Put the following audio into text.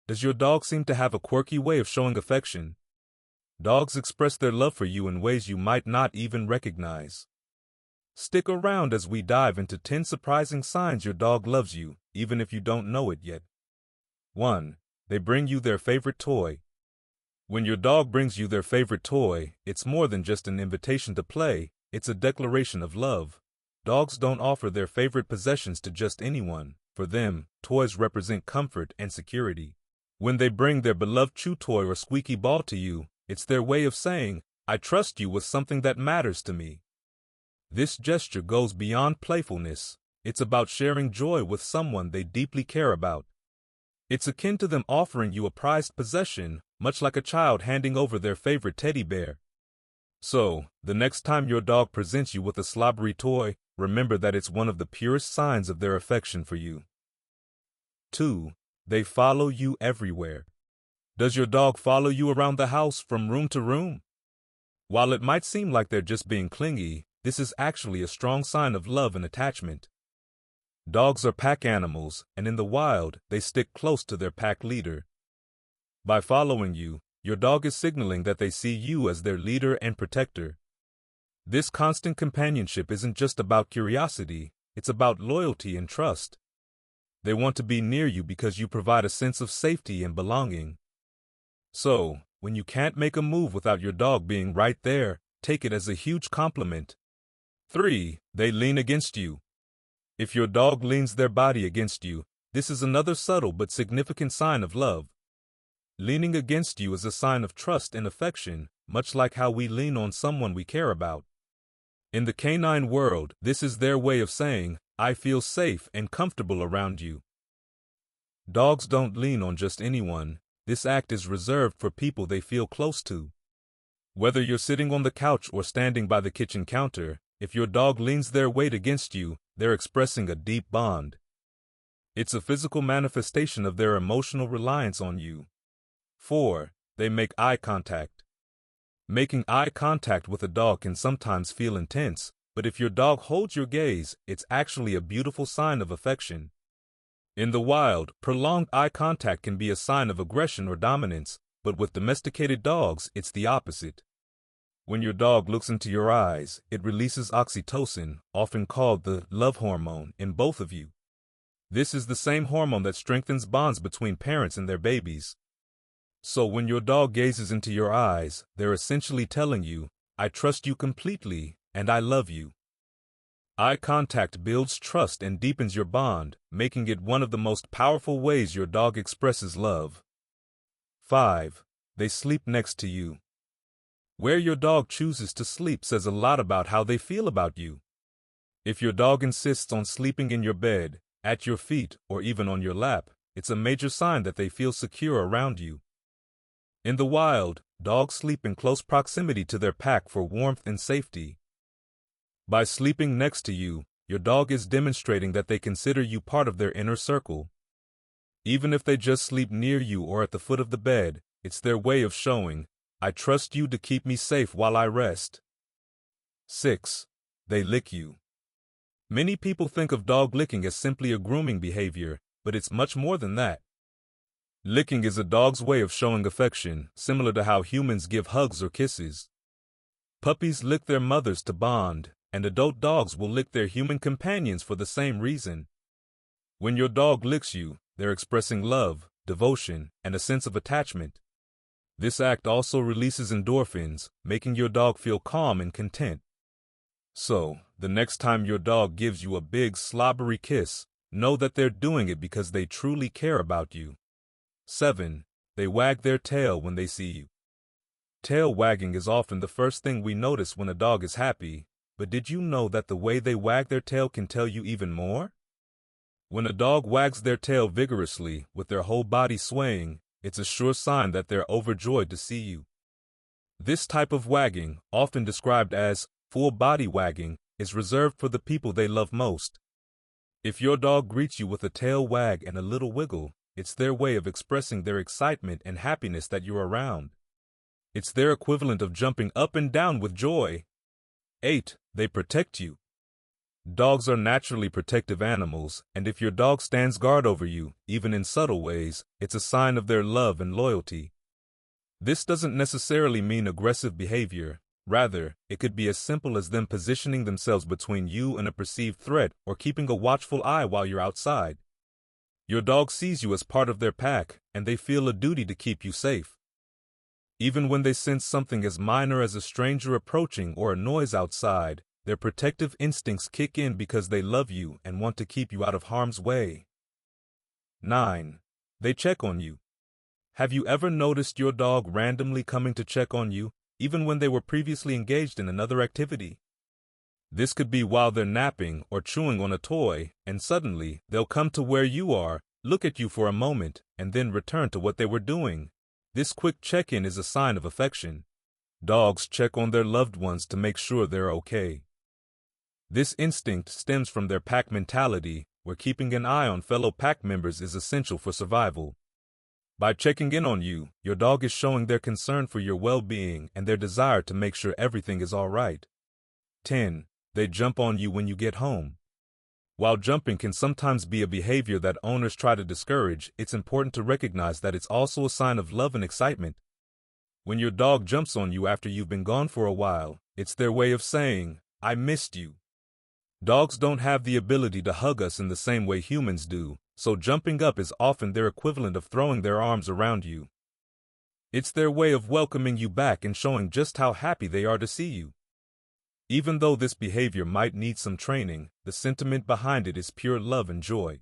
Does your dog seem to have a quirky way of showing affection? Dogs express their love for you in ways you might not even recognize. Stick around as we dive into 10 surprising signs your dog loves you, even if you don't know it yet. 1. They bring you their favorite toy. When your dog brings you their favorite toy, it's more than just an invitation to play, it's a declaration of love. Dogs don't offer their favorite possessions to just anyone. For them, toys represent comfort and security. When they bring their beloved chew toy or squeaky ball to you, it's their way of saying, I trust you with something that matters to me. This gesture goes beyond playfulness. It's about sharing joy with someone they deeply care about. It's akin to them offering you a prized possession, much like a child handing over their favorite teddy bear. So, the next time your dog presents you with a slobbery toy, remember that it's one of the purest signs of their affection for you. 2. They follow you everywhere. Does your dog follow you around the house from room to room? While it might seem like they're just being clingy, this is actually a strong sign of love and attachment. Dogs are pack animals, and in the wild, they stick close to their pack leader. By following you, your dog is signaling that they see you as their leader and protector. This constant companionship isn't just about curiosity, it's about loyalty and trust. They want to be near you because you provide a sense of safety and belonging. So, when you can't make a move without your dog being right there, take it as a huge compliment. 3. They lean against you. If your dog leans their body against you, this is another subtle but significant sign of love. Leaning against you is a sign of trust and affection, much like how we lean on someone we care about. In the canine world, this is their way of saying, I feel safe and comfortable around you. Dogs don't lean on just anyone. This act is reserved for people they feel close to. Whether you're sitting on the couch or standing by the kitchen counter, if your dog leans their weight against you, they're expressing a deep bond. It's a physical manifestation of their emotional reliance on you. 4. They make eye contact. Making eye contact with a dog can sometimes feel intense, but if your dog holds your gaze, it's actually a beautiful sign of affection. In the wild, prolonged eye contact can be a sign of aggression or dominance, but with domesticated dogs, it's the opposite. When your dog looks into your eyes, it releases oxytocin, often called the love hormone, in both of you. This is the same hormone that strengthens bonds between parents and their babies. So when your dog gazes into your eyes, they're essentially telling you, I trust you completely, and I love you. Eye contact builds trust and deepens your bond, making it one of the most powerful ways your dog expresses love. 5. They sleep next to you. Where your dog chooses to sleep says a lot about how they feel about you. If your dog insists on sleeping in your bed, at your feet, or even on your lap, it's a major sign that they feel secure around you. In the wild, dogs sleep in close proximity to their pack for warmth and safety. By sleeping next to you, your dog is demonstrating that they consider you part of their inner circle. Even if they just sleep near you or at the foot of the bed, it's their way of showing, I trust you to keep me safe while I rest. 6. They lick you. Many people think of dog licking as simply a grooming behavior, but it's much more than that. Licking is a dog's way of showing affection, similar to how humans give hugs or kisses. Puppies lick their mothers to bond, and adult dogs will lick their human companions for the same reason. When your dog licks you, they're expressing love, devotion, and a sense of attachment. This act also releases endorphins, making your dog feel calm and content. So, the next time your dog gives you a big, slobbery kiss, know that they're doing it because they truly care about you. 7. They wag their tail when they see you. Tail wagging is often the first thing we notice when a dog is happy, but did you know that the way they wag their tail can tell you even more? When a dog wags their tail vigorously, with their whole body swaying, it's a sure sign that they're overjoyed to see you. This type of wagging, often described as full body wagging, is reserved for the people they love most. If your dog greets you with a tail wag and a little wiggle, it's their way of expressing their excitement and happiness that you're around. It's their equivalent of jumping up and down with joy. 8. They protect you. Dogs are naturally protective animals, and if your dog stands guard over you, even in subtle ways, it's a sign of their love and loyalty. This doesn't necessarily mean aggressive behavior. Rather, it could be as simple as them positioning themselves between you and a perceived threat or keeping a watchful eye while you're outside. Your dog sees you as part of their pack, and they feel a duty to keep you safe. Even when they sense something as minor as a stranger approaching or a noise outside, their protective instincts kick in because they love you and want to keep you out of harm's way. 9. They check on you. Have you ever noticed your dog randomly coming to check on you, even when they were previously engaged in another activity? This could be while they're napping or chewing on a toy, and suddenly they'll come to where you are, look at you for a moment, and then return to what they were doing. This quick check-in is a sign of affection. Dogs check on their loved ones to make sure they're okay. This instinct stems from their pack mentality, where keeping an eye on fellow pack members is essential for survival. By checking in on you, your dog is showing their concern for your well-being and their desire to make sure everything is all right. 10. They jump on you when you get home. While jumping can sometimes be a behavior that owners try to discourage, it's important to recognize that it's also a sign of love and excitement. When your dog jumps on you after you've been gone for a while, it's their way of saying, "I missed you." Dogs don't have the ability to hug us in the same way humans do, so jumping up is often their equivalent of throwing their arms around you. It's their way of welcoming you back and showing just how happy they are to see you. Even though this behavior might need some training, the sentiment behind it is pure love and joy.